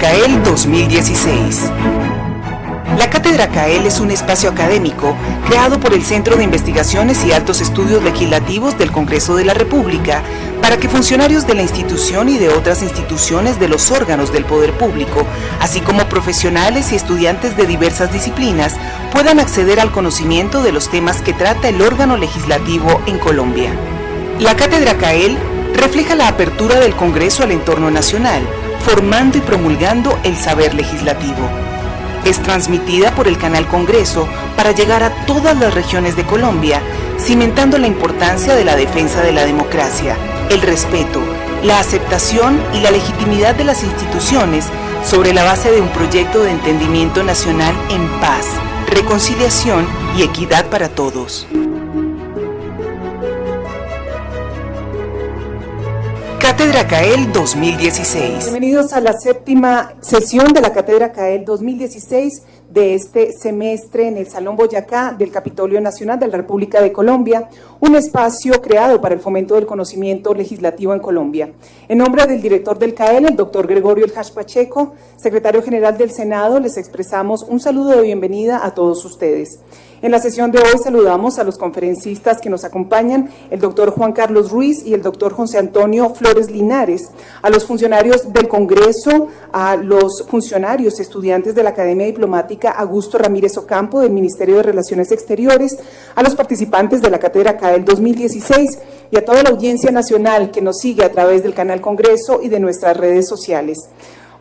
CAEL 2016. La Cátedra CAEL es un espacio académico creado por el Centro de Investigaciones y Altos Estudios Legislativos del Congreso de la República para que funcionarios de la institución y de otras instituciones de los órganos del poder público, así como profesionales y estudiantes de diversas disciplinas, puedan acceder al conocimiento de los temas que trata el órgano legislativo en Colombia. La Cátedra CAEL refleja la apertura del Congreso al entorno nacional, formando y promulgando el saber legislativo. Es transmitida por el canal Congreso para llegar a todas las regiones de Colombia, cimentando la importancia de la defensa de la democracia, el respeto, la aceptación y la legitimidad de las instituciones sobre la base de un proyecto de entendimiento nacional en paz, reconciliación y equidad para todos. Cátedra CAEL 2016. Bienvenidos a la séptima sesión de la Cátedra CAEL 2016 de este semestre en el Salón Boyacá del Capitolio Nacional de la República de Colombia, un espacio creado para el fomento del conocimiento legislativo en Colombia. En nombre del director del CAEL, el doctor Gregorio El Hash Pacheco, secretario general del Senado, les expresamos un saludo de bienvenida a todos ustedes. En la sesión de hoy saludamos a los conferencistas que nos acompañan, el doctor Juan Carlos Ruiz y el doctor José Antonio Flores Linares, a los funcionarios del Congreso, a los funcionarios estudiantes de la Academia Diplomática Augusto Ramírez Ocampo del Ministerio de Relaciones Exteriores, a los participantes de la Cátedra CAEL 2016 y a toda la audiencia nacional que nos sigue a través del canal Congreso y de nuestras redes sociales.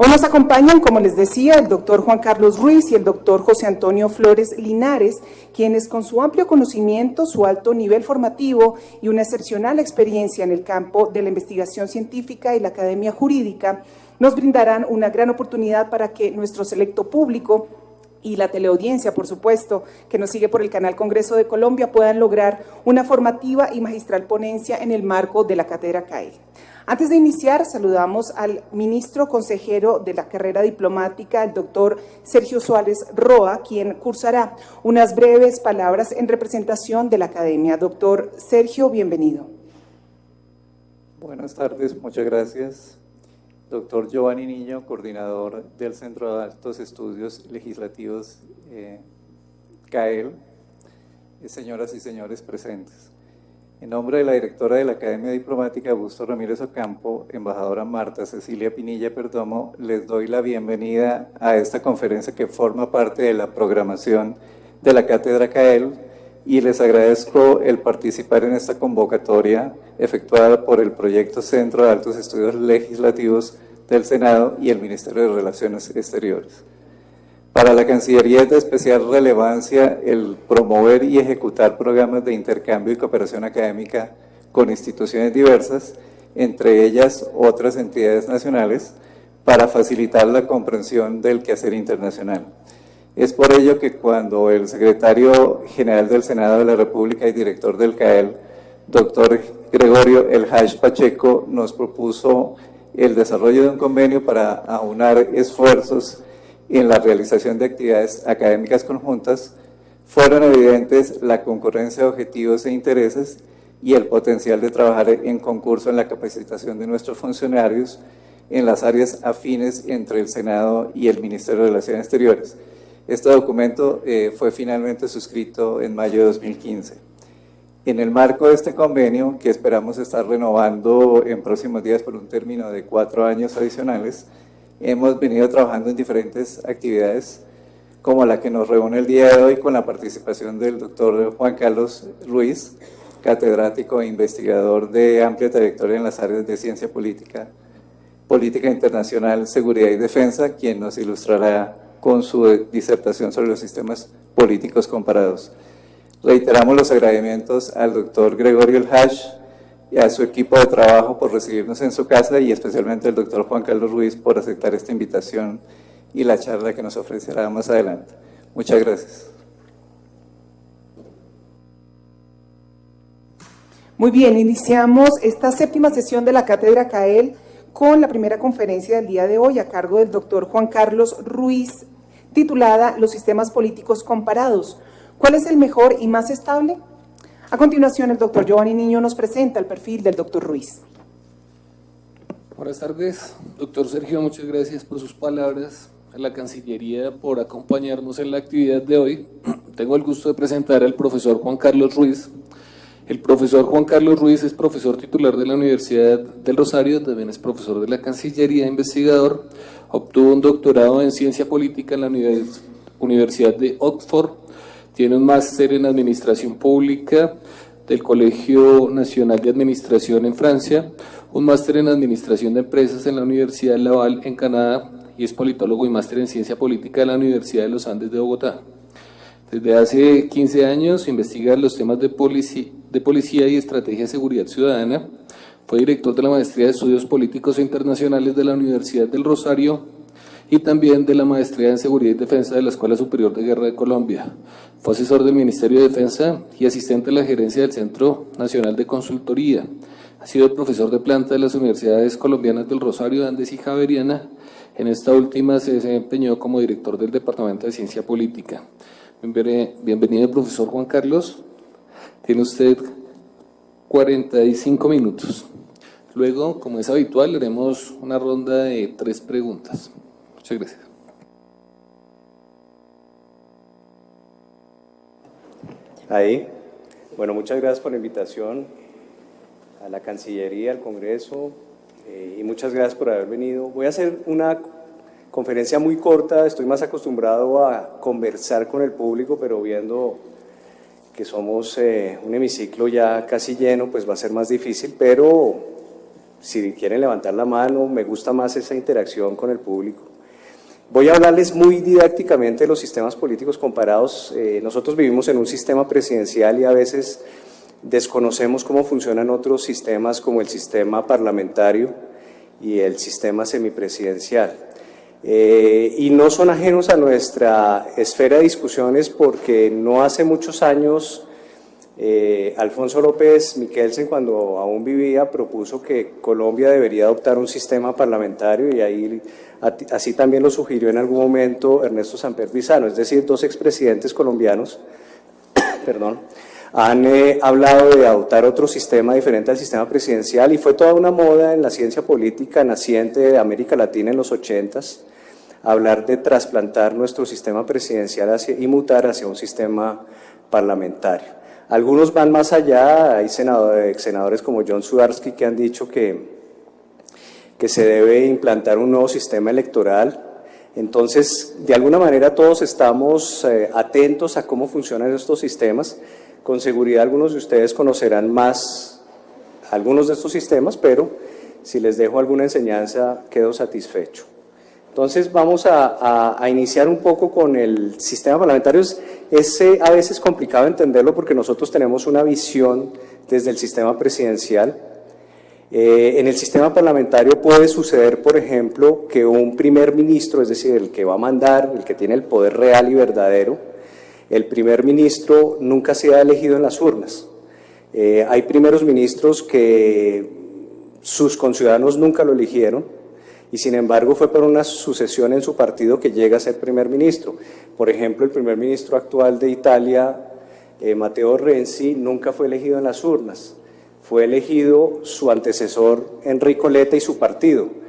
Hoy nos acompañan, como les decía, el doctor Juan Carlos Ruiz y el doctor José Antonio Flores Linares, quienes con su amplio conocimiento, su alto nivel formativo y una excepcional experiencia en el campo de la investigación científica y la academia jurídica, nos brindarán una gran oportunidad para que nuestro selecto público y la teleaudiencia, por supuesto, que nos sigue por el canal Congreso de Colombia, puedan lograr una formativa y magistral ponencia en el marco de la Cátedra CAEL. Antes de iniciar, saludamos al ministro consejero de la carrera diplomática, el doctor Sergio Suárez Roa, quien cursará unas breves palabras en representación de la academia. Doctor Sergio, bienvenido. Buenas tardes, muchas gracias. Doctor Giovanni Niño, coordinador del Centro de Altos Estudios Legislativos CAEL, señoras y señores presentes. En nombre de la directora de la Academia Diplomática Augusto Ramírez Ocampo, embajadora Marta Cecilia Pinilla Perdomo, les doy la bienvenida a esta conferencia que forma parte de la programación de la Cátedra CAEL y les agradezco el participar en esta convocatoria efectuada por el proyecto Centro de Altos Estudios Legislativos del Senado y el Ministerio de Relaciones Exteriores. Para la Cancillería es de especial relevancia el promover y ejecutar programas de intercambio y cooperación académica con instituciones diversas, entre ellas otras entidades nacionales, para facilitar la comprensión del quehacer internacional. Es por ello que cuando el secretario general del Senado de la República y director del CAEL, doctor Gregorio El Hash Pacheco, nos propuso el desarrollo de un convenio para aunar esfuerzos en la realización de actividades académicas conjuntas, fueron evidentes la concurrencia de objetivos e intereses y el potencial de trabajar en concurso en la capacitación de nuestros funcionarios en las áreas afines entre el Senado y el Ministerio de Relaciones Exteriores. Este documento fue finalmente suscrito en mayo de 2015. En el marco de este convenio, que esperamos estar renovando en próximos días por un término de 4 años adicionales, hemos venido trabajando en diferentes actividades, como la que nos reúne el día de hoy con la participación del doctor Juan Carlos Ruiz, catedrático e investigador de amplia trayectoria en las áreas de ciencia política, política internacional, seguridad y defensa, quien nos ilustrará con su disertación sobre los sistemas políticos comparados. Reiteramos los agradecimientos al doctor Gregorio El Hash y a su equipo de trabajo por recibirnos en su casa y especialmente al doctor Juan Carlos Ruiz por aceptar esta invitación y la charla que nos ofrecerá más adelante. Muchas gracias. Muy bien, iniciamos esta séptima sesión de la Cátedra CAEL con la primera conferencia del día de hoy a cargo del doctor Juan Carlos Ruiz, titulada Los sistemas políticos comparados. ¿Cuál es el mejor y más estable? A continuación, el doctor Giovanni Niño nos presenta el perfil del doctor Ruiz. Buenas tardes, doctor Sergio, muchas gracias por sus palabras, a la Cancillería por acompañarnos en la actividad de hoy. Tengo el gusto de presentar al profesor Juan Carlos Ruiz. El profesor Juan Carlos Ruiz es profesor titular de la Universidad del Rosario, también es profesor de la Cancillería, investigador, obtuvo un doctorado en Ciencia Política en la Universidad de Oxford, tiene un máster en Administración Pública del Colegio Nacional de Administración en Francia, un máster en Administración de Empresas en la Universidad Laval en Canadá y es politólogo y máster en Ciencia Política de la Universidad de los Andes de Bogotá. Desde hace 15 años investiga los temas de policía y estrategia de seguridad ciudadana, fue director de la Maestría de Estudios Políticos e Internacionales de la Universidad del Rosario y también de la Maestría en Seguridad y Defensa de la Escuela Superior de Guerra de Colombia. Fue asesor del Ministerio de Defensa y asistente de la gerencia del Centro Nacional de Consultoría. Ha sido profesor de planta de las Universidades Colombianas del Rosario, Andes y Javeriana. En esta última se desempeñó como director del Departamento de Ciencia Política. Bienvenido, profesor Juan Carlos. Tiene usted 45 minutos. Luego, como es habitual, haremos una ronda de 3 preguntas. Muchas gracias. Ahí. Bueno, muchas gracias por la invitación a la Cancillería, al Congreso, y muchas gracias por haber venido. Voy a hacer una conferencia muy corta, estoy más acostumbrado a conversar con el público, pero viendo que somos un hemiciclo ya casi lleno, pues va a ser más difícil, pero si quieren levantar la mano, me gusta más esa interacción con el público. Voy a hablarles muy didácticamente de los sistemas políticos comparados. Nosotros vivimos en un sistema presidencial y a veces desconocemos cómo funcionan otros sistemas como el sistema parlamentario y el sistema semipresidencial. Y no son ajenos a nuestra esfera de discusiones porque no hace muchos años Alfonso López Miquelsen, cuando aún vivía, propuso que Colombia debería adoptar un sistema parlamentario y ahí, así también lo sugirió en algún momento Ernesto Samper Pizano, es decir, 2 expresidentes colombianos perdón, han hablado de adoptar otro sistema diferente al sistema presidencial y fue toda una moda en la ciencia política naciente de América Latina en los 80s, hablar de trasplantar nuestro sistema presidencial y mutar hacia un sistema parlamentario. Algunos van más allá, hay senadores como John Sudarsky que han dicho que se debe implantar un nuevo sistema electoral. Entonces, de alguna manera todos estamos atentos a cómo funcionan estos sistemas. Con seguridad algunos de ustedes conocerán más algunos de estos sistemas, pero si les dejo alguna enseñanza quedo satisfecho. Entonces vamos a iniciar un poco con el sistema parlamentario. Es a veces complicado entenderlo porque nosotros tenemos una visión desde el sistema presidencial. En el sistema parlamentario puede suceder, por ejemplo, que un primer ministro, es decir, el que va a mandar, el que tiene el poder real y verdadero, el primer ministro nunca sea elegido en las urnas. Hay primeros ministros que sus conciudadanos nunca lo eligieron, y sin embargo fue por una sucesión en su partido que llega a ser primer ministro. Por ejemplo, el primer ministro actual de Italia, Matteo Renzi, nunca fue elegido en las urnas, fue elegido su antecesor Enrico Letta y su partido,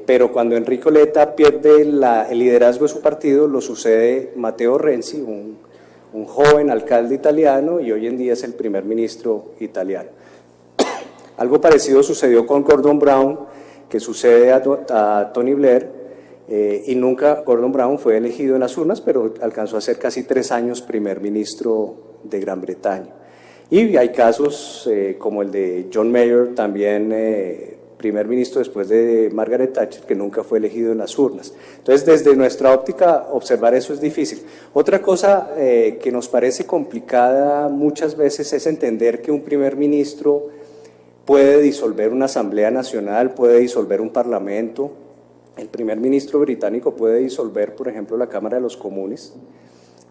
pero cuando Enrico Letta pierde el liderazgo de su partido, lo sucede Matteo Renzi, un joven alcalde italiano y hoy en día es el primer ministro italiano. Algo parecido sucedió con Gordon Brown, que sucede a Tony Blair, y nunca Gordon Brown fue elegido en las urnas, pero alcanzó a ser casi 3 años primer ministro de Gran Bretaña. Y hay casos como el de John Major, también primer ministro después de Margaret Thatcher, que nunca fue elegido en las urnas. Entonces, desde nuestra óptica, observar eso es difícil. Otra cosa que nos parece complicada muchas veces es entender que un primer ministro puede disolver una asamblea nacional, puede disolver un parlamento. El primer ministro británico puede disolver, por ejemplo, la Cámara de los Comunes.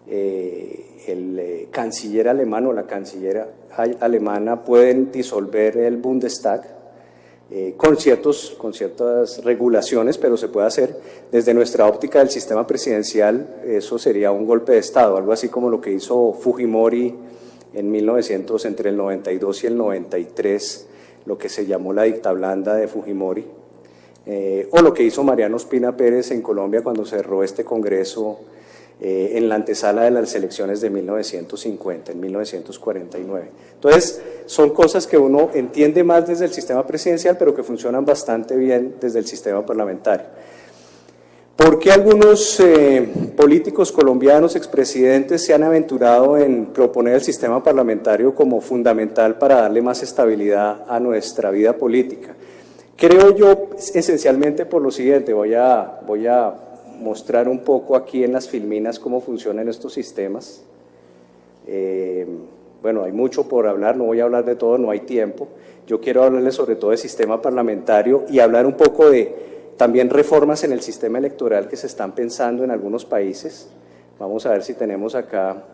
El canciller alemán o la canciller alemana pueden disolver el Bundestag con ciertas regulaciones, pero se puede hacer. Desde nuestra óptica del sistema presidencial, eso sería un golpe de Estado, algo así como lo que hizo Fujimori en 1900, entre el 92 y el 93, lo que se llamó la dictablanda de Fujimori. o lo que hizo Mariano Ospina Pérez en Colombia cuando cerró este Congreso en la antesala de las elecciones de 1950, en 1949. Entonces, son cosas que uno entiende más desde el sistema presidencial, pero que funcionan bastante bien desde el sistema parlamentario. ¿Por qué algunos políticos colombianos, expresidentes, se han aventurado en proponer el sistema parlamentario como fundamental para darle más estabilidad a nuestra vida política? Creo yo esencialmente por lo siguiente, voy a mostrar un poco aquí en las filminas cómo funcionan estos sistemas. Bueno, hay mucho por hablar, no voy a hablar de todo, no hay tiempo. Yo quiero hablarles sobre todo del sistema parlamentario y hablar un poco de también reformas en el sistema electoral que se están pensando en algunos países. Vamos a ver si tenemos acá,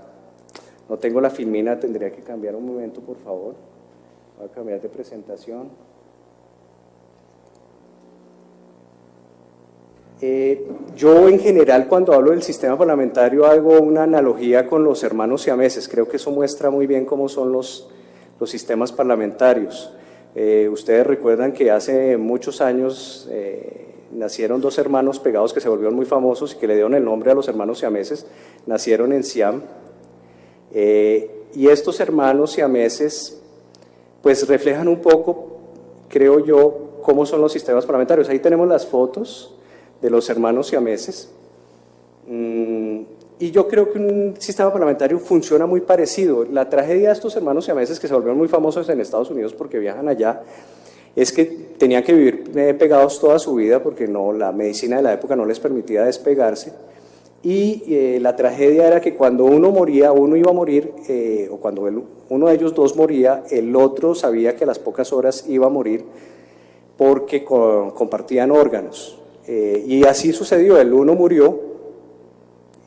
no tengo la filmina, tendría que cambiar un momento, por favor. Voy a cambiar de presentación. Yo en general cuando hablo del sistema parlamentario hago una analogía con los hermanos siameses, creo que eso muestra muy bien cómo son los sistemas parlamentarios. Ustedes recuerdan que hace muchos años nacieron dos hermanos pegados que se volvieron muy famosos y que le dieron el nombre a los hermanos siameses, nacieron en Siam, y estos hermanos siameses pues reflejan un poco, creo yo, cómo son los sistemas parlamentarios. Ahí tenemos las fotos de los hermanos siameses, y yo creo que un sistema parlamentario funciona muy parecido. La tragedia de estos hermanos siameses que se volvieron muy famosos en Estados Unidos porque viajan allá, es que tenían que vivir pegados toda su vida porque la medicina de la época no les permitía despegarse, y la tragedia era que cuando uno iba a morir, o cuando uno de ellos dos moría, el otro sabía que a las pocas horas iba a morir porque compartían órganos. Y así sucedió, el uno murió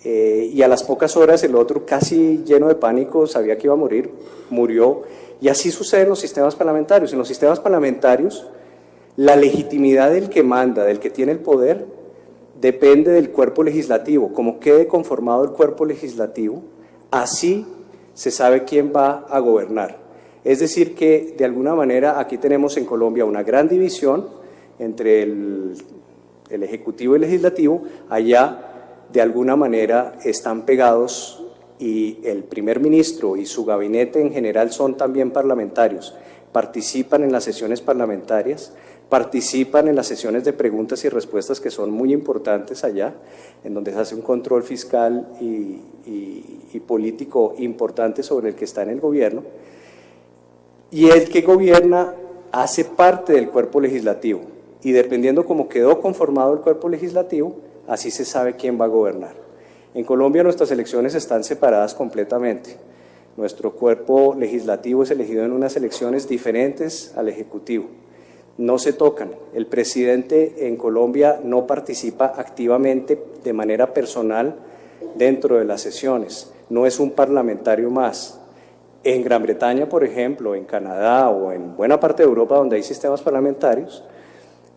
y a las pocas horas el otro, casi lleno de pánico, sabía que iba a morir, murió. Y así sucede en los sistemas parlamentarios. En los sistemas parlamentarios la legitimidad del que manda, del que tiene el poder, depende del cuerpo legislativo. Como quede conformado el cuerpo legislativo, así se sabe quién va a gobernar. Es decir que de alguna manera aquí tenemos en Colombia una gran división entre el Ejecutivo y el Legislativo. Allá de alguna manera están pegados y el primer ministro y su gabinete en general son también parlamentarios, participan en las sesiones parlamentarias, participan en las sesiones de preguntas y respuestas que son muy importantes allá, en donde se hace un control fiscal y político importante sobre el que está en el gobierno, y el que gobierna hace parte del cuerpo legislativo. Y dependiendo cómo quedó conformado el cuerpo legislativo, así se sabe quién va a gobernar. En Colombia nuestras elecciones están separadas completamente. Nuestro cuerpo legislativo es elegido en unas elecciones diferentes al Ejecutivo. No se tocan. El presidente en Colombia no participa activamente de manera personal dentro de las sesiones. No es un parlamentario más. En Gran Bretaña, por ejemplo, en Canadá o en buena parte de Europa donde hay sistemas parlamentarios,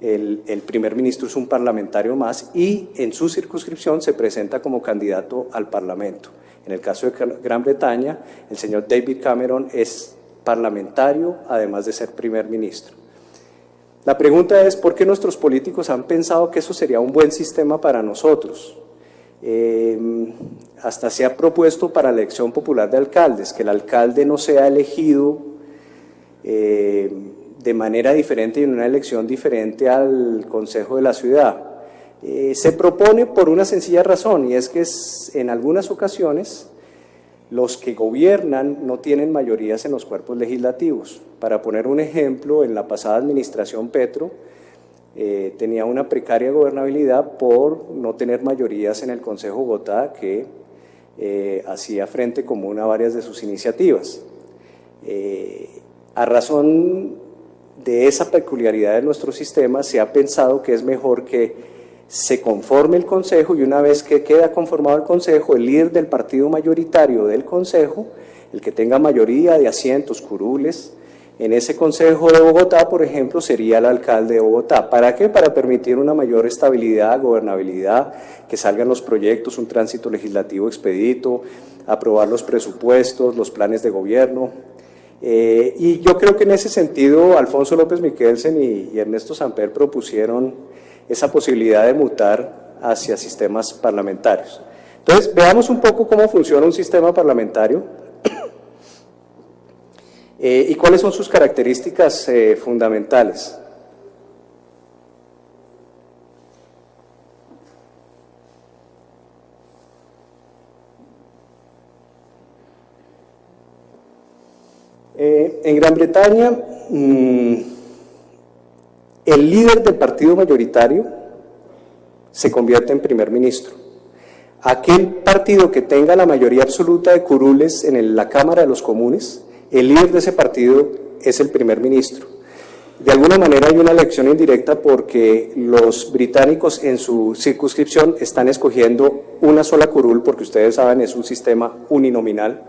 el primer ministro es un parlamentario más y en su circunscripción se presenta como candidato al Parlamento. En el caso de Gran Bretaña, el señor David Cameron es parlamentario, además de ser primer ministro. La pregunta es, ¿por qué nuestros políticos han pensado que eso sería un buen sistema para nosotros? Hasta se ha propuesto para la elección popular de alcaldes, que el alcalde no sea elegido de manera diferente y en una elección diferente al consejo de la ciudad. Se propone por una sencilla razón, y es que en algunas ocasiones los que gobiernan no tienen mayorías en los cuerpos legislativos. Para poner un ejemplo, en la pasada administración Petro tenía una precaria gobernabilidad por no tener mayorías en el Consejo de Bogotá, que hacía frente común a varias de sus iniciativas. A razón de esa peculiaridad de nuestro sistema, se ha pensado que es mejor que se conforme el Consejo, y una vez que queda conformado el Consejo, el líder del partido mayoritario del Consejo, el que tenga mayoría de asientos, curules, en ese Consejo de Bogotá, por ejemplo, sería el alcalde de Bogotá. ¿Para qué? Para permitir una mayor estabilidad, gobernabilidad, que salgan los proyectos, un tránsito legislativo expedito, aprobar los presupuestos, los planes de gobierno. Y yo creo que en ese sentido Alfonso López Miquelsen y Ernesto Samper propusieron esa posibilidad de mutar hacia sistemas parlamentarios. Entonces, veamos un poco cómo funciona un sistema parlamentario y cuáles son sus características fundamentales. En Gran Bretaña, el líder del partido mayoritario se convierte en primer ministro. Aquel partido que tenga la mayoría absoluta de curules en la Cámara de los Comunes, el líder de ese partido es el primer ministro. De alguna manera hay una elección indirecta porque los británicos en su circunscripción están escogiendo una sola curul, porque ustedes saben es un sistema uninominal,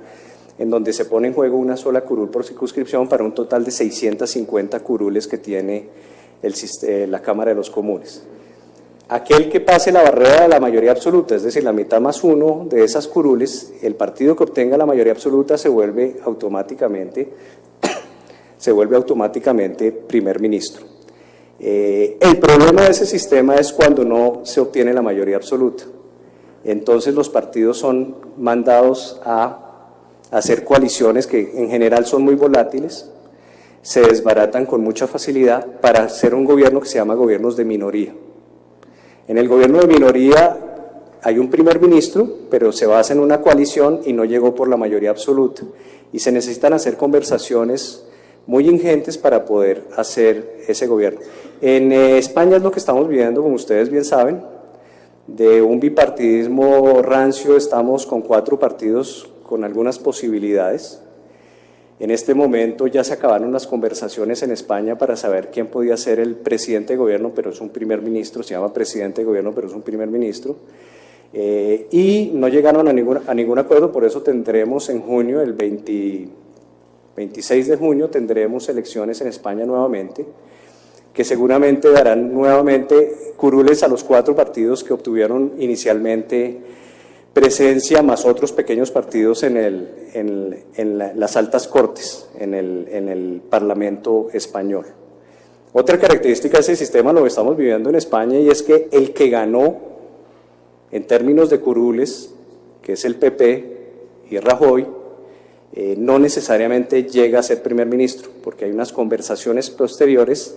en donde se pone en juego una sola curul por circunscripción para un total de 650 curules que tiene la Cámara de los Comunes. Aquel que pase la barrera de la mayoría absoluta, es decir, la mitad más uno de esas curules, el partido que obtenga la mayoría absoluta se vuelve automáticamente primer ministro. El problema de ese sistema es cuando no se obtiene la mayoría absoluta. Entonces los partidos son mandados a hacer coaliciones que en general son muy volátiles, se desbaratan con mucha facilidad para hacer un gobierno que se llama gobiernos de minoría. En el gobierno de minoría hay un primer ministro, pero se basa en una coalición y no llegó por la mayoría absoluta. Y se necesitan hacer conversaciones muy ingentes para poder hacer ese gobierno. En España es lo que estamos viviendo, como ustedes bien saben, de un bipartidismo rancio. Estamos con 4 partidos con algunas posibilidades. En este momento ya se acabaron las conversaciones en España para saber quién podía ser el presidente de gobierno, pero es un primer ministro, se llama presidente de gobierno, pero es un primer ministro, y no llegaron a ningún acuerdo. Por eso tendremos en junio, el 26 de junio, tendremos elecciones en España nuevamente, que seguramente darán nuevamente curules a los 4 partidos que obtuvieron inicialmente presencia, más otros pequeños partidos en las altas cortes, en el Parlamento español. Otra característica de ese sistema lo estamos viviendo en España, y es que el que ganó en términos de curules, que es el PP y Rajoy, no necesariamente llega a ser primer ministro, porque hay unas conversaciones posteriores,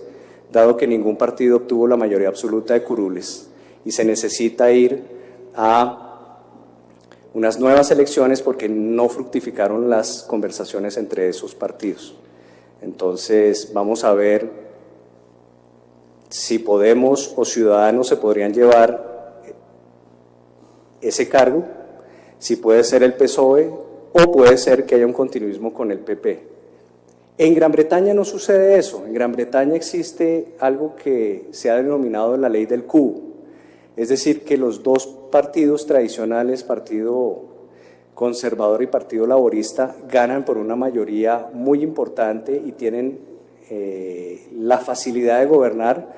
dado que ningún partido obtuvo la mayoría absoluta de curules, y se necesita ir a unas nuevas elecciones porque no fructificaron las conversaciones entre esos partidos. Entonces vamos a ver si Podemos o Ciudadanos se podrían llevar ese cargo, si puede ser el PSOE o puede ser que haya un continuismo con el PP. En Gran Bretaña no sucede eso. En Gran Bretaña existe algo que se ha denominado la ley del cubo. Es decir, que los 2 partidos tradicionales, Partido Conservador y Partido Laborista, ganan por una mayoría muy importante y tienen la facilidad de gobernar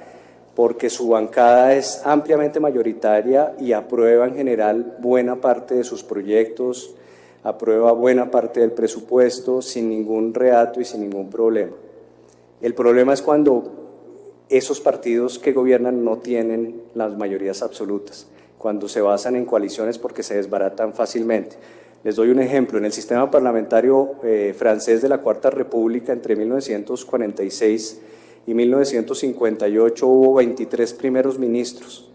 porque su bancada es ampliamente mayoritaria y aprueba en general buena parte de sus proyectos, aprueba buena parte del presupuesto sin ningún reato y sin ningún problema. El problema es cuando esos partidos que gobiernan no tienen las mayorías absolutas, cuando se basan en coaliciones porque se desbaratan fácilmente. Les doy un ejemplo. En el sistema parlamentario francés de la Cuarta República, entre 1946 y 1958 hubo 23 primeros ministros,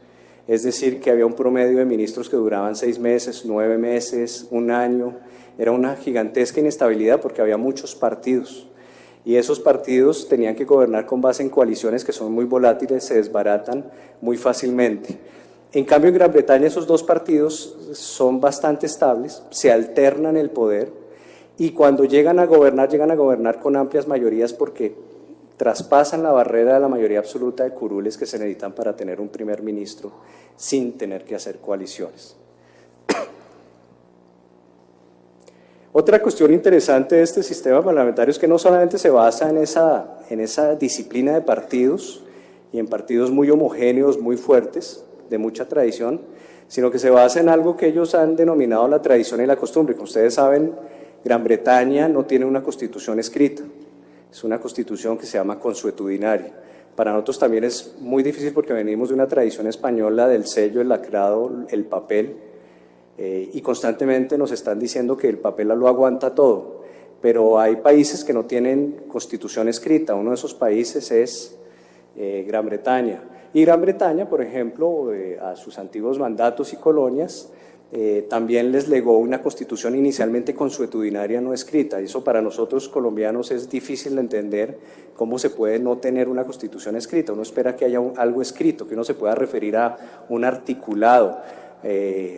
es decir, que había un promedio de ministros que duraban 6 meses, 9 meses, 1 año. Era una gigantesca inestabilidad porque había muchos partidos. Y esos partidos tenían que gobernar con base en coaliciones que son muy volátiles, se desbaratan muy fácilmente. En cambio, en Gran Bretaña esos 2 partidos son bastante estables, se alternan el poder, y cuando llegan a gobernar con amplias mayorías porque traspasan la barrera de la mayoría absoluta de curules que se necesitan para tener un primer ministro sin tener que hacer coaliciones. Otra cuestión interesante de este sistema parlamentario es que no solamente se basa en esa disciplina de partidos y en partidos muy homogéneos, muy fuertes, de mucha tradición, sino que se basa en algo que ellos han denominado la tradición y la costumbre. Como ustedes saben, Gran Bretaña no tiene una constitución escrita, es una constitución que se llama consuetudinaria. Para nosotros también es muy difícil porque venimos de una tradición española del sello, el lacrado, el papel, y constantemente nos están diciendo que el papel lo aguanta todo, pero hay países que no tienen constitución escrita. Uno de esos países es Gran Bretaña. Y Gran Bretaña, por ejemplo, a sus antiguos mandatos y colonias, también les legó una constitución inicialmente consuetudinaria no escrita. Y eso para nosotros colombianos es difícil de entender, cómo se puede no tener una constitución escrita. Uno espera que haya algo escrito, que uno se pueda referir a un articulado,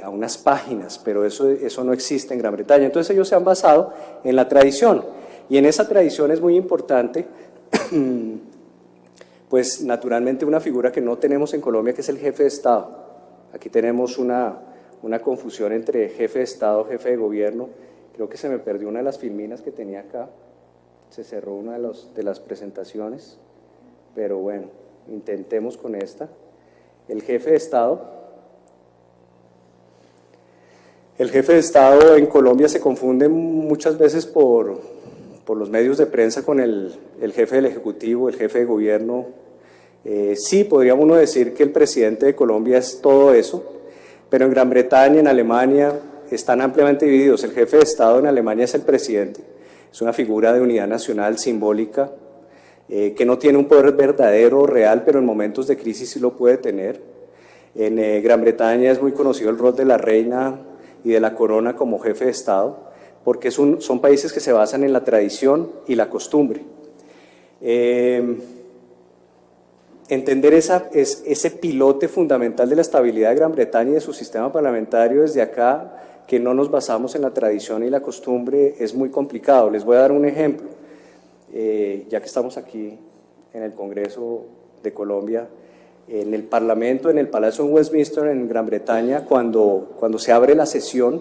a unas páginas, pero eso no existe en Gran Bretaña. Entonces ellos se han basado en la tradición, y en esa tradición es muy importante pues naturalmente una figura que no tenemos en Colombia, que es el jefe de Estado. Aquí tenemos una confusión entre jefe de Estado, jefe de gobierno. Creo que se me perdió una de las filminas que tenía acá, se cerró una de las presentaciones, pero bueno, intentemos con esta. El jefe de Estado. El jefe de Estado en Colombia se confunde muchas veces por los medios de prensa con el jefe del Ejecutivo, el jefe de gobierno. Sí, podría uno decir que el presidente de Colombia es todo eso, pero en Gran Bretaña, en Alemania, están ampliamente divididos. El jefe de Estado en Alemania es el presidente, es una figura de unidad nacional simbólica, que no tiene un poder verdadero, real, pero en momentos de crisis sí lo puede tener. En Gran Bretaña es muy conocido el rol de la reina y de la corona como jefe de Estado, porque son países que se basan en la tradición y la costumbre. Entender ese pilote fundamental de la estabilidad de Gran Bretaña y de su sistema parlamentario desde acá, que no nos basamos en la tradición y la costumbre, es muy complicado. Les voy a dar un ejemplo, ya que estamos aquí en el Congreso de Colombia. En el Parlamento, en el Palacio de Westminster, en Gran Bretaña, cuando se abre la sesión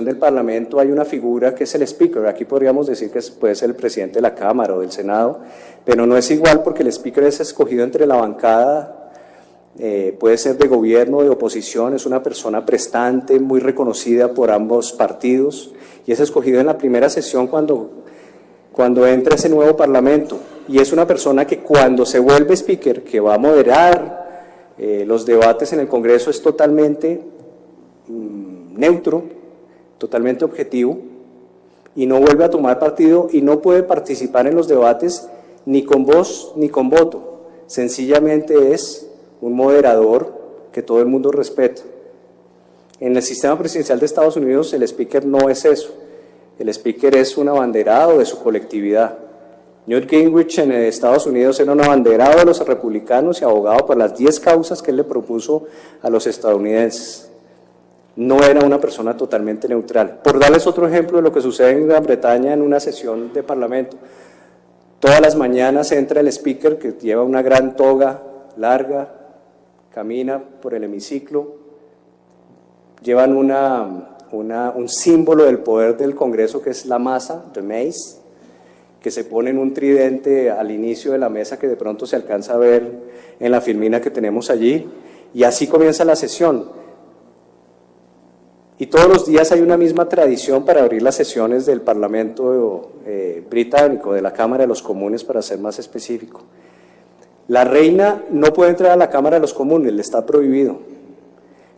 del Parlamento, hay una figura que es el Speaker. Aquí podríamos decir que puede ser el presidente de la Cámara o del Senado, pero no es igual, porque el Speaker es escogido entre la bancada, puede ser de gobierno o de oposición, es una persona prestante, muy reconocida por ambos partidos, y es escogido en la primera sesión cuando entra ese nuevo Parlamento. Y es una persona que cuando se vuelve speaker, que va a moderar los debates en el Congreso, es totalmente neutro, totalmente objetivo, y no vuelve a tomar partido y no puede participar en los debates ni con voz ni con voto. Sencillamente es un moderador que todo el mundo respeta. En el sistema presidencial de Estados Unidos el speaker no es eso. El speaker es un abanderado de su colectividad. Newt Gingrich en Estados Unidos era un abanderado de los republicanos y abogado por las 10 causas que él le propuso a los estadounidenses. No era una persona totalmente neutral. Por darles otro ejemplo de lo que sucede en Gran Bretaña en una sesión de parlamento, todas las mañanas entra el speaker, que lleva una gran toga larga, camina por el hemiciclo, llevan un símbolo del poder del Congreso, que es la masa, the mace, que se pone en un tridente al inicio de la mesa, que de pronto se alcanza a ver en la filmina que tenemos allí, y así comienza la sesión. Y todos los días hay una misma tradición para abrir las sesiones del Parlamento británico, de la Cámara de los Comunes, para ser más específico. La reina no puede entrar a la Cámara de los Comunes, le está prohibido,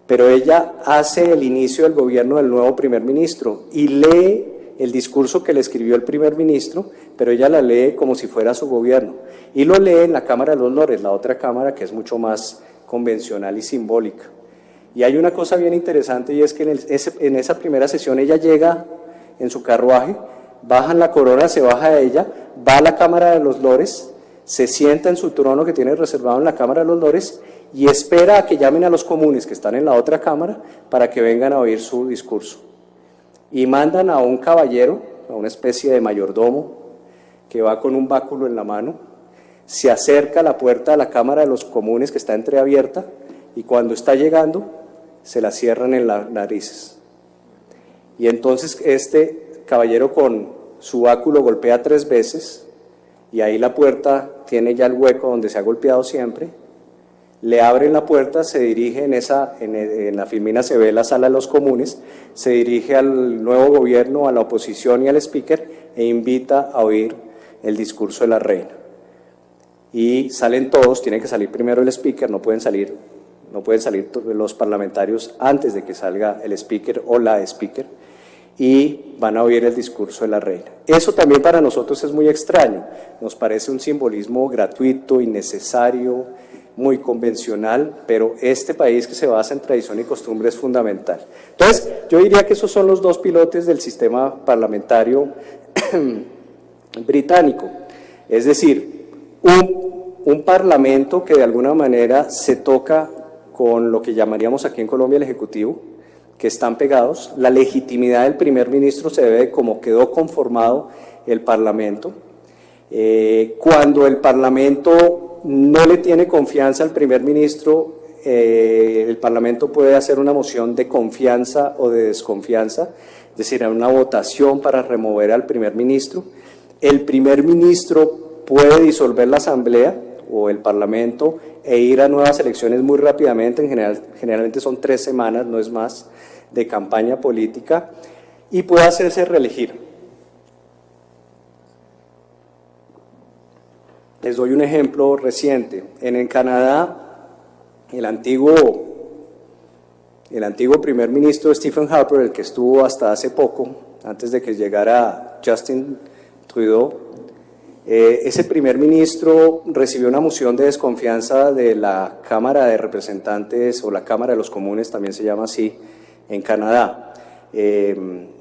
pero ella hace el inicio del gobierno del nuevo primer ministro y lee el discurso que le escribió el primer ministro, pero ella la lee como si fuera su gobierno, y lo lee en la Cámara de los Lores, la otra cámara que es mucho más convencional y simbólica. Y hay una cosa bien interesante, y es que en esa primera sesión ella llega en su carruaje, bajan la corona, se baja de ella, va a la Cámara de los Lores, se sienta en su trono que tiene reservado en la Cámara de los Lores y espera a que llamen a los comunes que están en la otra cámara para que vengan a oír su discurso. Y mandan a un caballero, a una especie de mayordomo, que va con un báculo en la mano, se acerca a la puerta de la Cámara de los Comunes, que está entreabierta, y cuando está llegando, se la cierran en las narices. Y entonces este caballero con su báculo golpea 3 veces, y ahí la puerta tiene ya el hueco donde se ha golpeado siempre, le abren la puerta, se dirige en la filmina se ve la sala de los comunes, se dirige al nuevo gobierno, a la oposición y al speaker e invita a oír el discurso de la reina. Y salen todos, tiene que salir primero el speaker, no pueden salir los parlamentarios antes de que salga el speaker o la speaker, y van a oír el discurso de la reina. Eso también para nosotros es muy extraño, nos parece un simbolismo gratuito, innecesario, muy convencional, pero este país que se basa en tradición y costumbre es fundamental. Entonces, yo diría que esos son los dos pilotes del sistema parlamentario británico, es decir, un parlamento que de alguna manera se toca con lo que llamaríamos aquí en Colombia el Ejecutivo, que están pegados. La legitimidad del primer ministro se debe de cómo quedó conformado el Parlamento. Cuando el Parlamento no le tiene confianza al primer ministro, el Parlamento puede hacer una moción de confianza o de desconfianza, es decir, una votación para remover al primer ministro. El primer ministro puede disolver la Asamblea o el Parlamento e ir a nuevas elecciones muy rápidamente, generalmente son 3 semanas, no es más, de campaña política, y puede hacerse reelegir. Les doy un ejemplo reciente. En Canadá, el antiguo primer ministro Stephen Harper, el que estuvo hasta hace poco, antes de que llegara Justin Trudeau, ese primer ministro recibió una moción de desconfianza de la Cámara de Representantes, o la Cámara de los Comunes, también se llama así, en Canadá.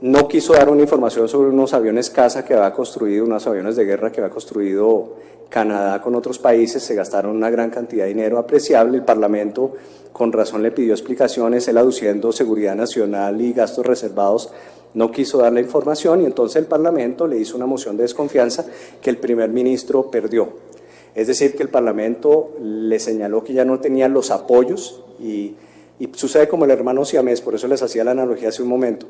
No quiso dar una información sobre unos aviones caza que había construido, unos aviones de guerra que había construido Canadá con otros países, se gastaron una gran cantidad de dinero apreciable. El Parlamento con razón le pidió explicaciones, él aduciendo seguridad nacional y gastos reservados, no quiso dar la información, y entonces el Parlamento le hizo una moción de desconfianza que el primer ministro perdió. Es decir, que el Parlamento le señaló que ya no tenía los apoyos, y sucede como el hermano siamés, por eso les hacía la analogía hace un momento.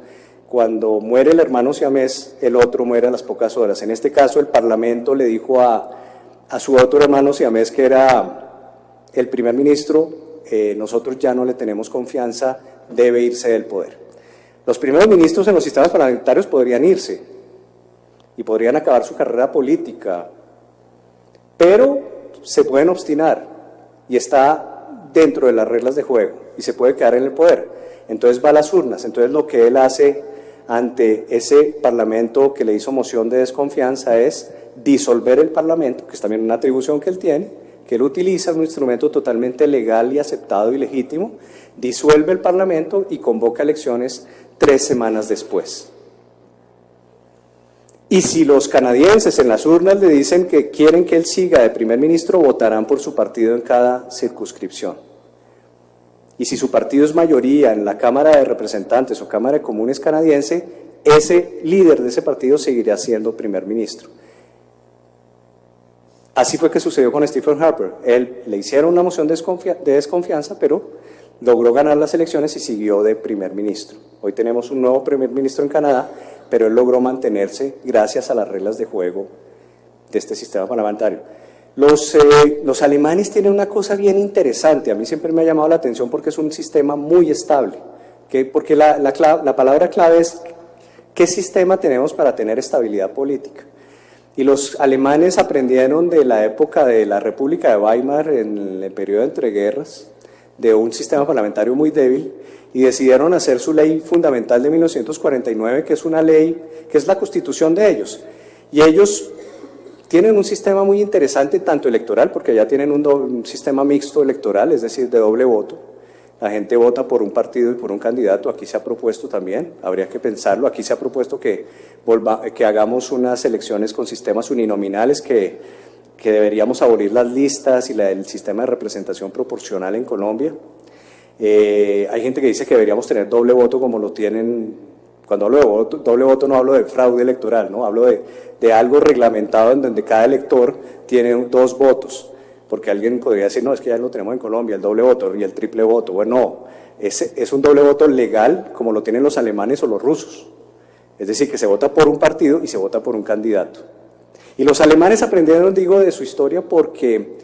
Cuando muere el hermano siamés, el otro muere a las pocas horas. En este caso, el Parlamento le dijo a su otro hermano siamés, que era el primer ministro, nosotros ya no le tenemos confianza, debe irse del poder. Los primeros ministros en los sistemas parlamentarios podrían irse y podrían acabar su carrera política, pero se pueden obstinar y está dentro de las reglas de juego y se puede quedar en el poder. Entonces va a las urnas. Entonces lo que él hace ante ese Parlamento que le hizo moción de desconfianza es disolver el Parlamento, que es también una atribución que él tiene, que él utiliza, un instrumento totalmente legal y aceptado y legítimo, disuelve el Parlamento y convoca elecciones 3 semanas después. Y si los canadienses en las urnas le dicen que quieren que él siga de primer ministro, votarán por su partido en cada circunscripción. Y si su partido es mayoría en la Cámara de Representantes o Cámara de Comunes canadiense, ese líder de ese partido seguirá siendo primer ministro. Así fue que sucedió con Stephen Harper. Él le hicieron una moción de desconfianza, pero logró ganar las elecciones y siguió de primer ministro. Hoy tenemos un nuevo primer ministro en Canadá, pero él logró mantenerse gracias a las reglas de juego de este sistema parlamentario. Los alemanes tienen una cosa bien interesante, a mí siempre me ha llamado la atención porque es un sistema muy estable, porque la palabra clave es ¿qué sistema tenemos para tener estabilidad política? Y los alemanes aprendieron de la época de la República de Weimar, en el periodo de entreguerras, de un sistema parlamentario muy débil, y decidieron hacer su ley fundamental de 1949, que es una ley, que es la constitución de ellos. Y ellos tienen un sistema muy interesante, tanto electoral, porque ya tienen un sistema mixto electoral, es decir, de doble voto. La gente vota por un partido y por un candidato. Aquí se ha propuesto también, habría que pensarlo, aquí se ha propuesto que hagamos unas elecciones con sistemas uninominales, que deberíamos abolir las listas y el sistema de representación proporcional en Colombia. Hay gente que dice que deberíamos tener doble voto como lo tienen. Cuando hablo de doble voto no hablo de fraude electoral, ¿no? Hablo de algo reglamentado en donde cada elector tiene 2 votos, porque alguien podría decir, no, es que ya lo tenemos en Colombia, el doble voto y el triple voto. Bueno, no, es un doble voto legal como lo tienen los alemanes o los rusos, es decir, que se vota por un partido y se vota por un candidato. Y los alemanes aprendieron, digo, de su historia porque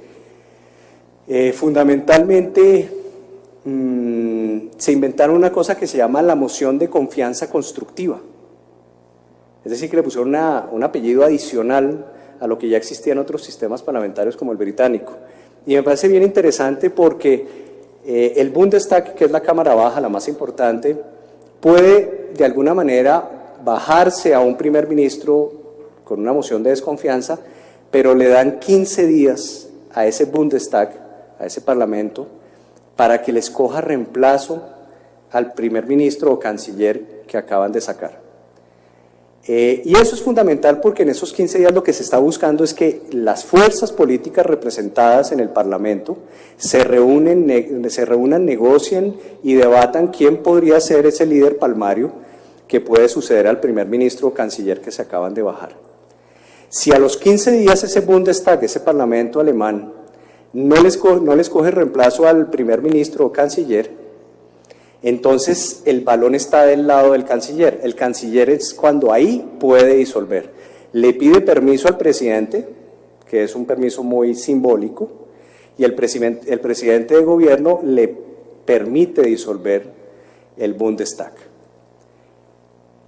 Fundamentalmente se inventaron una cosa que se llama la moción de confianza constructiva. Es decir, que le pusieron un apellido adicional a lo que ya existía en otros sistemas parlamentarios como el británico. Y me parece bien interesante porque el Bundestag, que es la Cámara Baja, la más importante, puede de alguna manera bajarse a un primer ministro con una moción de desconfianza, pero le dan 15 días a ese Bundestag, a ese parlamento, para que le escoja reemplazo al primer ministro o canciller que acaban de sacar. Y eso es fundamental porque en esos 15 días lo que se está buscando es que las fuerzas políticas representadas en el Parlamento se reúnan, negocien y debatan quién podría ser ese líder palmario que puede suceder al primer ministro o canciller que se acaban de bajar. Si a los 15 días ese Bundestag, ese Parlamento alemán, no les coge reemplazo al primer ministro o canciller, entonces el balón está del lado del canciller. El canciller es cuando ahí puede disolver. Le pide permiso al presidente, que es un permiso muy simbólico, y el presidente de gobierno le permite disolver el Bundestag.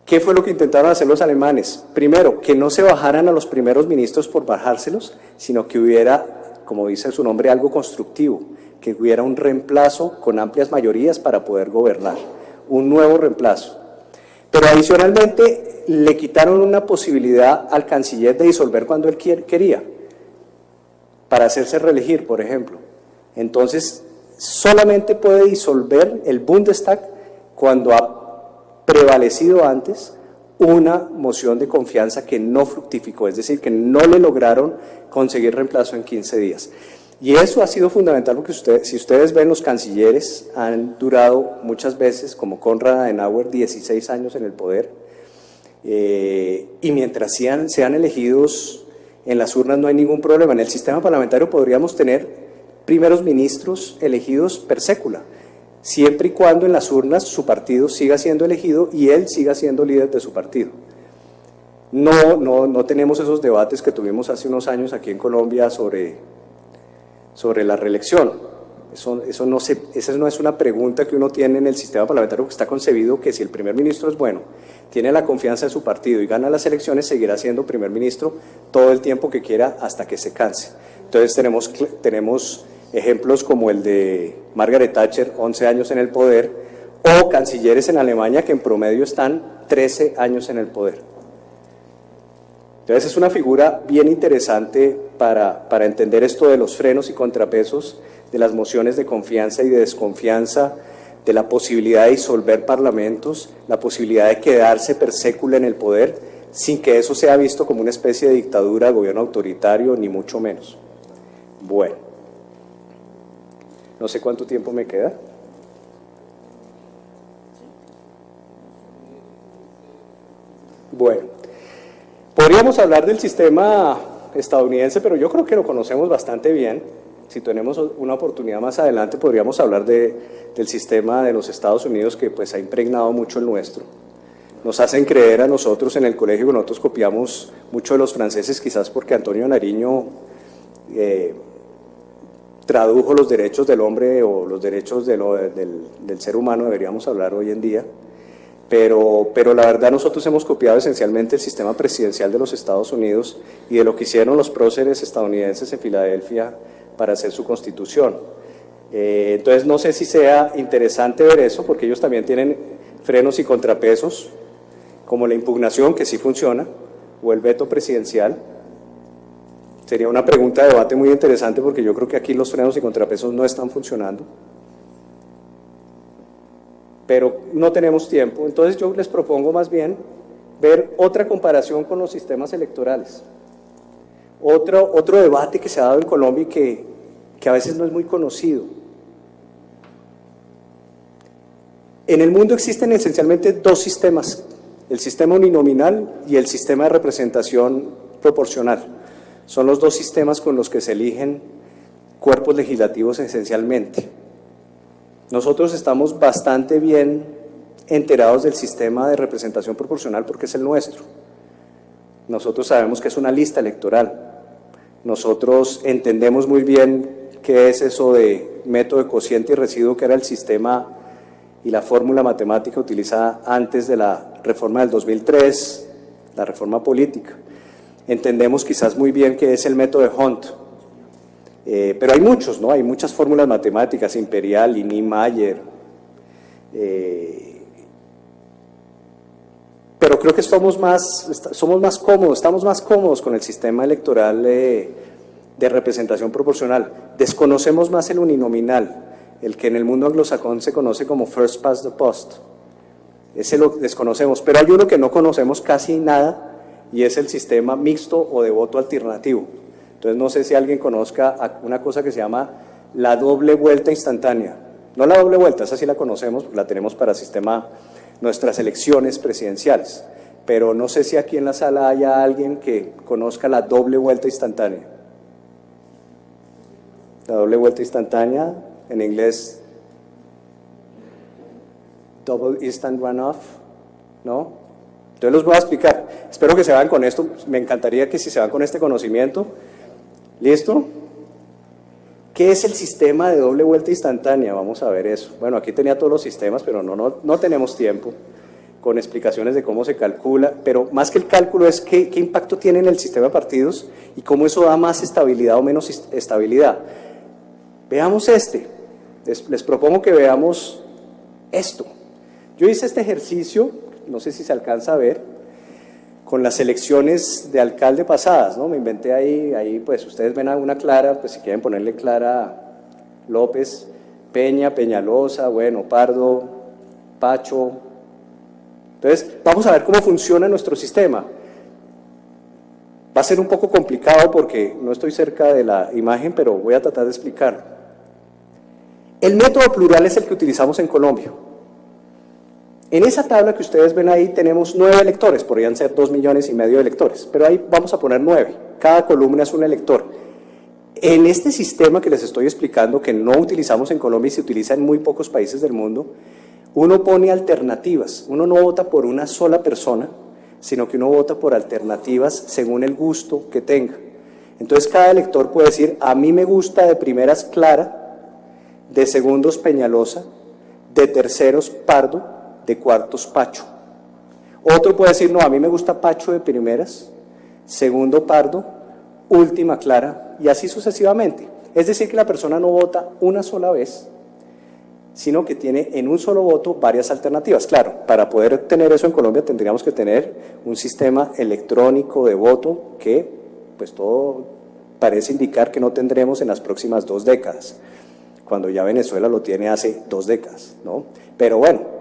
¿Qué fue lo que intentaron hacer los alemanes? Primero, que no se bajaran a los primeros ministros por bajárselos, sino que hubiera, como dice su nombre, algo constructivo, que hubiera un reemplazo con amplias mayorías para poder gobernar, un nuevo reemplazo. Pero adicionalmente le quitaron una posibilidad al canciller de disolver cuando él quería, para hacerse reelegir, por ejemplo. Entonces, solamente puede disolver el Bundestag cuando ha prevalecido antes una moción de confianza que no fructificó, es decir, que no le lograron conseguir reemplazo en 15 días. Y eso ha sido fundamental porque si ustedes ven, los cancilleres han durado muchas veces, como Konrad Adenauer, 16 años en el poder, y mientras sean elegidos en las urnas no hay ningún problema. En el sistema parlamentario podríamos tener primeros ministros elegidos per sécula, siempre y cuando en las urnas su partido siga siendo elegido y él siga siendo líder de su partido. No tenemos esos debates que tuvimos hace unos años aquí en Colombia sobre la reelección. Esa no es una pregunta que uno tiene en el sistema parlamentario, que está concebido que si el primer ministro es bueno, tiene la confianza de su partido y gana las elecciones, seguirá siendo primer ministro todo el tiempo que quiera hasta que se canse. Entonces tenemos ejemplos como el de Margaret Thatcher, 11 años en el poder, o cancilleres en Alemania que en promedio están 13 años en el poder. Entonces es una figura bien interesante para entender esto de los frenos y contrapesos, de las mociones de confianza y de desconfianza, de la posibilidad de disolver parlamentos, la posibilidad de quedarse per sécula en el poder, sin que eso sea visto como una especie de dictadura, gobierno autoritario, ni mucho menos. Bueno, no sé cuánto tiempo me queda. Bueno, podríamos hablar del sistema estadounidense, pero yo creo que lo conocemos bastante bien. Si tenemos una oportunidad más adelante, podríamos hablar del sistema de los Estados Unidos, que pues ha impregnado mucho el nuestro. Nos hacen creer a nosotros en el colegio que nosotros copiamos mucho de los franceses, quizás porque Antonio Nariño tradujo los derechos del hombre o los derechos del ser humano, deberíamos hablar hoy en día. Pero la verdad nosotros hemos copiado esencialmente el sistema presidencial de los Estados Unidos y de lo que hicieron los próceres estadounidenses en Filadelfia para hacer su constitución. Entonces no sé si sea interesante ver eso, porque ellos también tienen frenos y contrapesos, como la impugnación, que sí funciona, o el veto presidencial. Sería una pregunta de debate muy interesante, porque yo creo que aquí los frenos y contrapesos no están funcionando. Pero no tenemos tiempo, entonces yo les propongo más bien ver otra comparación con los sistemas electorales. Otro debate que se ha dado en Colombia y que a veces no es muy conocido. En el mundo existen esencialmente dos sistemas, el sistema uninominal y el sistema de representación proporcional. Son los dos sistemas con los que se eligen cuerpos legislativos esencialmente. Nosotros estamos bastante bien enterados del sistema de representación proporcional porque es el nuestro. Nosotros sabemos que es una lista electoral. Nosotros entendemos muy bien qué es eso de método de cociente y residuo, que era el sistema y la fórmula matemática utilizada antes de la reforma del 2003, la reforma política. Entendemos quizás muy bien qué es el método de Hunt, pero hay muchos, ¿no? Hay muchas fórmulas matemáticas, Imperial, Niemeyer, pero creo que estamos más cómodos con el sistema electoral de representación proporcional. Desconocemos más el uninominal, el que en el mundo anglosajón se conoce como first past the post. Ese lo desconocemos, pero hay uno que no conocemos casi nada y es el sistema mixto o de voto alternativo. Entonces no sé si alguien conozca una cosa que se llama la doble vuelta instantánea. No la doble vuelta, esa sí la conocemos porque la tenemos para nuestras elecciones presidenciales, pero no sé si aquí en la sala haya alguien que conozca la doble vuelta instantánea. La doble vuelta instantánea, en inglés, double instant runoff, ¿no? Entonces los voy a explicar. Espero que se vayan con esto. Me encantaría que si se van con este conocimiento. ¿Listo? ¿Qué es el sistema de doble vuelta instantánea? Vamos a ver eso. Bueno, aquí tenía todos los sistemas, pero no tenemos tiempo con explicaciones de cómo se calcula, pero más que el cálculo es qué impacto tiene en el sistema de partidos y cómo eso da más estabilidad o menos estabilidad. Veamos les propongo que veamos esto. Yo hice este ejercicio, no sé si se alcanza a ver, con las elecciones de alcalde pasadas, ¿no? Me inventé ahí pues ustedes ven a una Clara, pues si quieren ponerle Clara López, Peña, Peñalosa, bueno, Pardo, Pacho. Entonces, vamos a ver cómo funciona nuestro sistema. Va a ser un poco complicado porque no estoy cerca de la imagen, pero voy a tratar de explicarlo. El método plural es el que utilizamos en Colombia. En esa tabla que ustedes ven ahí tenemos 9 electores, podrían ser 2,5 millones de electores, pero ahí vamos a poner 9, cada columna es un elector. En este sistema que les estoy explicando, que no utilizamos en Colombia y se utiliza en muy pocos países del mundo, uno pone alternativas, uno no vota por una sola persona, sino que uno vota por alternativas según el gusto que tenga. Entonces cada elector puede decir, a mí me gusta de primeras Clara, de segundos Peñalosa, de terceros Pardo, de cuartos Pacho. Otro puede decir, no, a mí me gusta Pacho de primeras, segundo Pardo, última Clara, y así sucesivamente. Es decir, que la persona no vota una sola vez, sino que tiene en un solo voto varias alternativas. Claro, para poder tener eso en Colombia tendríamos que tener un sistema electrónico de voto que, pues todo parece indicar que no tendremos en las próximas 2 décadas, cuando ya Venezuela lo tiene hace 2 décadas, ¿no? Pero bueno,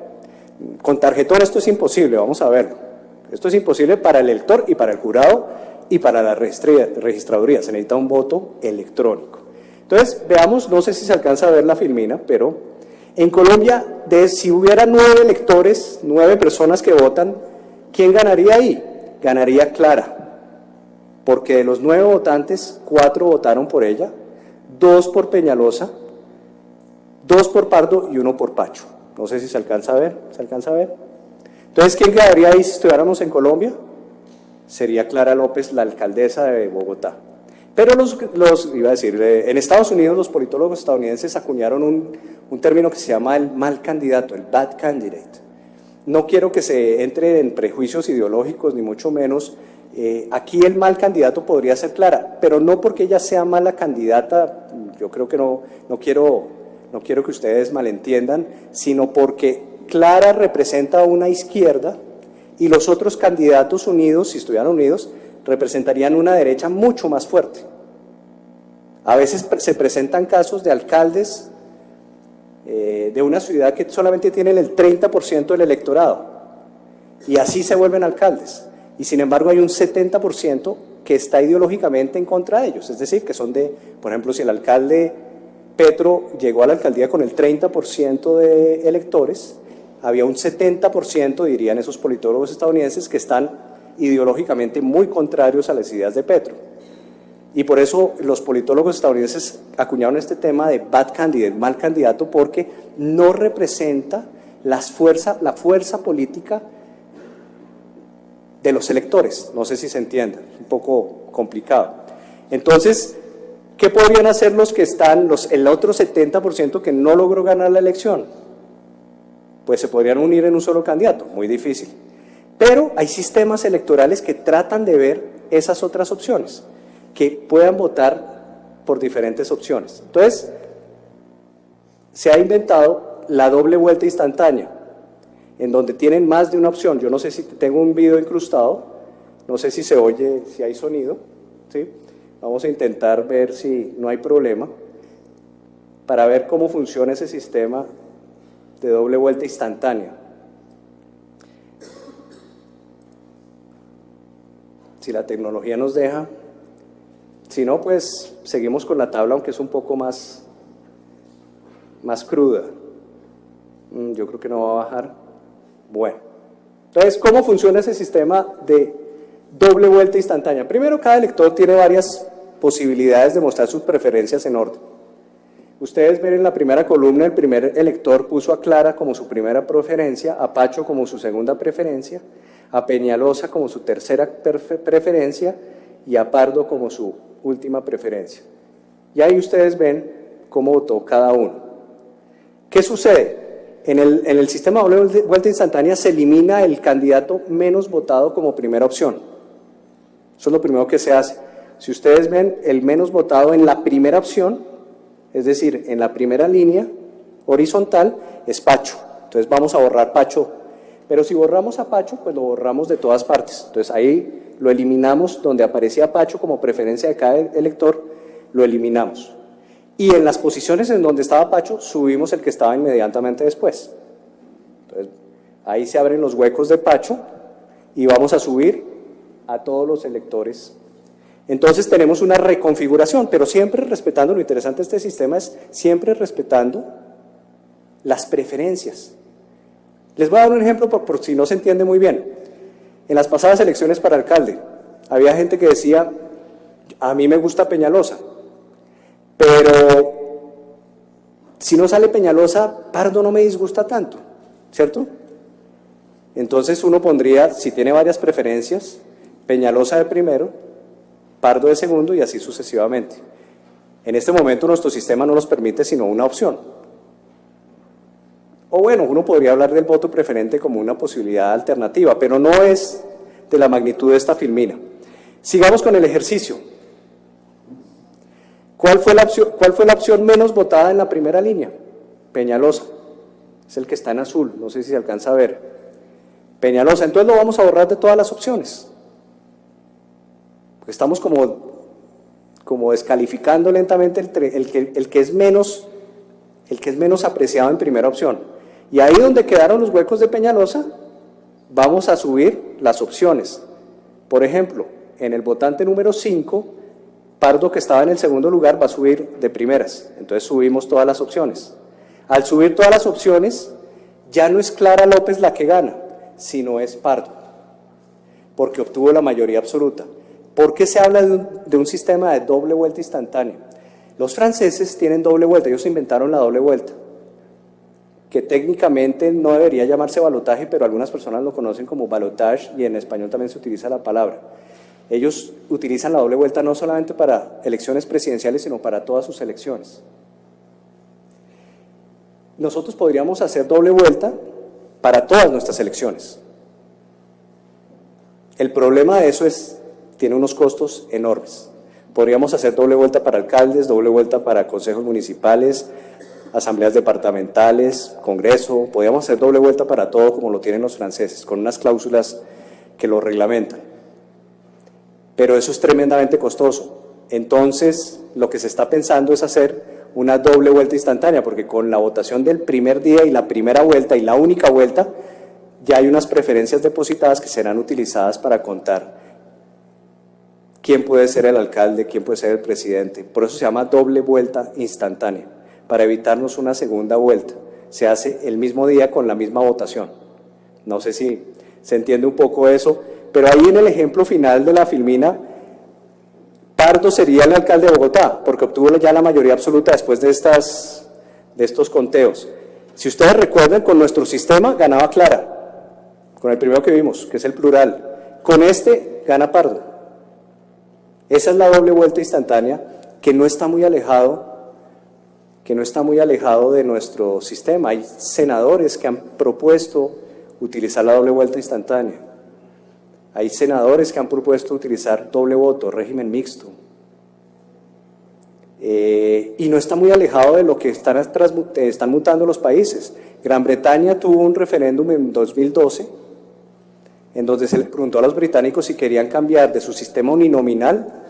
con tarjetón esto es imposible, vamos a verlo. Esto es imposible para el elector y para el jurado y para la registraduría, se necesita un voto electrónico. Entonces, veamos, no sé si se alcanza a ver la filmina, pero en Colombia, si hubiera 9 electores, 9 personas que votan, ¿quién ganaría ahí? Ganaría Clara, porque de los 9 votantes, 4 votaron por ella, 2 por Peñalosa, 2 por Pardo y 1 por Pacho. No sé si se alcanza a ver, Entonces, ¿quién quedaría ahí si estuviéramos en Colombia? Sería Clara López, la alcaldesa de Bogotá. Pero en Estados Unidos los politólogos estadounidenses acuñaron un término que se llama el mal candidato, el bad candidate. No quiero que se entre en prejuicios ideológicos, ni mucho menos. Aquí el mal candidato podría ser Clara, pero no porque ella sea mala candidata, yo creo que no quiero que ustedes malentiendan, sino porque Clara representa a una izquierda y los otros candidatos unidos, si estuvieran unidos, representarían una derecha mucho más fuerte. A veces se presentan casos de alcaldes de una ciudad que solamente tienen el 30% del electorado y así se vuelven alcaldes. Y sin embargo hay un 70% que está ideológicamente en contra de ellos, es decir, que son por ejemplo, si el alcalde Petro llegó a la alcaldía con el 30% de electores, había un 70%, dirían esos politólogos estadounidenses, que están ideológicamente muy contrarios a las ideas de Petro. Y por eso los politólogos estadounidenses acuñaron este tema de bad candidate, mal candidato, porque no representa la fuerza política de los electores. No sé si se entiende, es un poco complicado. Entonces, ¿Qué podrían hacer los que están, el otro 70% que no logró ganar la elección? Pues se podrían unir en un solo candidato, muy difícil. Pero hay sistemas electorales que tratan de ver esas otras opciones, que puedan votar por diferentes opciones. Entonces, se ha inventado la doble vuelta instantánea, en donde tienen más de una opción. Yo no sé si tengo un video incrustado, no sé si se oye, si hay sonido, ¿sí? Vamos a intentar ver si no hay problema, para ver cómo funciona ese sistema de doble vuelta instantánea. Si la tecnología nos deja, si no, pues seguimos con la tabla, aunque es un poco más cruda. Yo creo que no va a bajar. Bueno, entonces, ¿cómo funciona ese sistema de doble vuelta instantánea? Primero, cada elector tiene varias posibilidades de mostrar sus preferencias en orden. Ustedes ven en la primera columna, el primer elector puso a Clara como su primera preferencia, a Pacho como su segunda preferencia, a Peñalosa como su tercera preferencia y a Pardo como su última preferencia. Y ahí ustedes ven cómo votó cada uno. ¿Qué sucede? En el sistema de doble vuelta instantánea se elimina el candidato menos votado como primera opción. Eso es lo primero que se hace. Si ustedes ven, el menos votado en la primera opción, es decir, en la primera línea horizontal, es Pacho. Entonces vamos a borrar Pacho. Pero si borramos a Pacho, pues lo borramos de todas partes. Entonces ahí lo eliminamos, donde aparecía Pacho como preferencia de cada elector, lo eliminamos. Y en las posiciones en donde estaba Pacho, subimos el que estaba inmediatamente después. Entonces ahí se abren los huecos de Pacho y vamos a subir a todos los electores. Entonces tenemos una reconfiguración, pero siempre respetando, lo interesante de este sistema es siempre respetando las preferencias. Les voy a dar un ejemplo por si no se entiende muy bien. En las pasadas elecciones para alcalde, había gente que decía, a mí me gusta Peñalosa, pero si no sale Peñalosa, Pardo no me disgusta tanto, ¿cierto? Entonces uno pondría, si tiene varias preferencias, Peñalosa de primero, Pardo de segundo y así sucesivamente. En este momento nuestro sistema no nos permite sino una opción. O bueno, uno podría hablar del voto preferente como una posibilidad alternativa, pero no es de la magnitud de esta filmina. Sigamos con el ejercicio. ¿Cuál fue la opción menos votada en la primera línea? Peñalosa. Es el que está en azul, no sé si se alcanza a ver. Peñalosa, entonces lo vamos a borrar de todas las opciones. Estamos como descalificando lentamente el que es menos apreciado en primera opción. Y ahí donde quedaron los huecos de Peñalosa, vamos a subir las opciones. Por ejemplo, en el votante número 5, Pardo, que estaba en el segundo lugar, va a subir de primeras. Entonces subimos todas las opciones. Al subir todas las opciones, ya no es Clara López la que gana, sino es Pardo, porque obtuvo la mayoría absoluta. ¿Por qué se habla de un sistema de doble vuelta instantánea? Los franceses tienen doble vuelta, ellos inventaron la doble vuelta, que técnicamente no debería llamarse balotaje, pero algunas personas lo conocen como balotage y en español también se utiliza la palabra. Ellos utilizan la doble vuelta no solamente para elecciones presidenciales, sino para todas sus elecciones. Nosotros podríamos hacer doble vuelta para todas nuestras elecciones. El problema de eso tiene unos costos enormes. Podríamos hacer doble vuelta para alcaldes, doble vuelta para consejos municipales, asambleas departamentales, congreso, podríamos hacer doble vuelta para todo como lo tienen los franceses, con unas cláusulas que lo reglamentan. Pero eso es tremendamente costoso. Entonces, lo que se está pensando es hacer una doble vuelta instantánea, porque con la votación del primer día y la primera vuelta y la única vuelta, ya hay unas preferencias depositadas que serán utilizadas para contar quién puede ser el alcalde, quién puede ser el presidente. Por eso se llama doble vuelta instantánea, para evitarnos una segunda vuelta. Se hace el mismo día con la misma votación. No sé si se entiende un poco eso, pero ahí en el ejemplo final de la filmina, Pardo sería el alcalde de Bogotá, porque obtuvo ya la mayoría absoluta después de estos conteos. Si ustedes recuerdan, con nuestro sistema ganaba Clara, con el primero que vimos, que es el plural. Con este gana Pardo. Esa es la doble vuelta instantánea que no está muy alejado de nuestro sistema. Hay senadores que han propuesto utilizar la doble vuelta instantánea. Hay senadores que han propuesto utilizar doble voto, régimen mixto. Y no está muy alejado de lo que están mutando los países. Gran Bretaña tuvo un referéndum en 2012, en donde se le preguntó a los británicos si querían cambiar de su sistema uninominal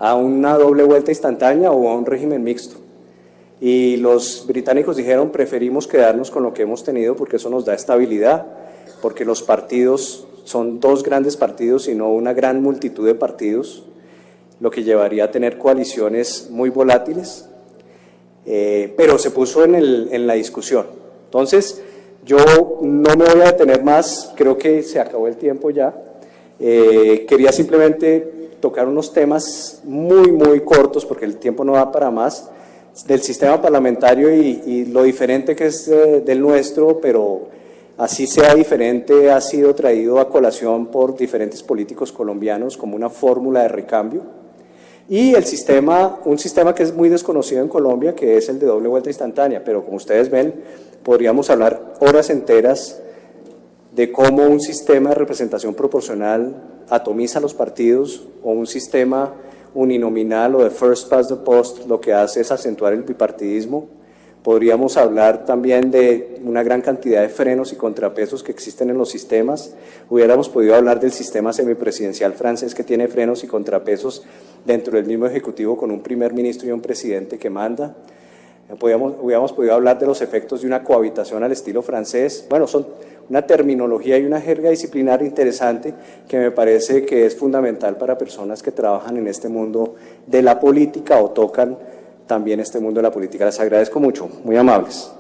a una doble vuelta instantánea o a un régimen mixto. Y los británicos dijeron, preferimos quedarnos con lo que hemos tenido porque eso nos da estabilidad, porque los partidos son dos grandes partidos y no una gran multitud de partidos, lo que llevaría a tener coaliciones muy volátiles, pero se puso en la discusión. Entonces, yo no me voy a detener más, creo que se acabó el tiempo ya. Quería simplemente tocar unos temas muy cortos, porque el tiempo no da para más, del sistema parlamentario y lo diferente que es del nuestro, pero así sea diferente, ha sido traído a colación por diferentes políticos colombianos como una fórmula de recambio. Y el sistema, un sistema que es muy desconocido en Colombia, que es el de doble vuelta instantánea, pero como ustedes ven, podríamos hablar horas enteras de cómo un sistema de representación proporcional atomiza los partidos, o un sistema uninominal o de first past the post lo que hace es acentuar el bipartidismo. Podríamos hablar también de una gran cantidad de frenos y contrapesos que existen en los sistemas. Hubiéramos podido hablar del sistema semipresidencial francés, que tiene frenos y contrapesos dentro del mismo ejecutivo, con un primer ministro y un presidente que manda. Hubiéramos podido hablar de los efectos de una cohabitación al estilo francés. Bueno, son una terminología y una jerga disciplinar interesante que me parece que es fundamental para personas que trabajan en este mundo de la política o tocan también este mundo de la política. Les agradezco mucho, muy amables.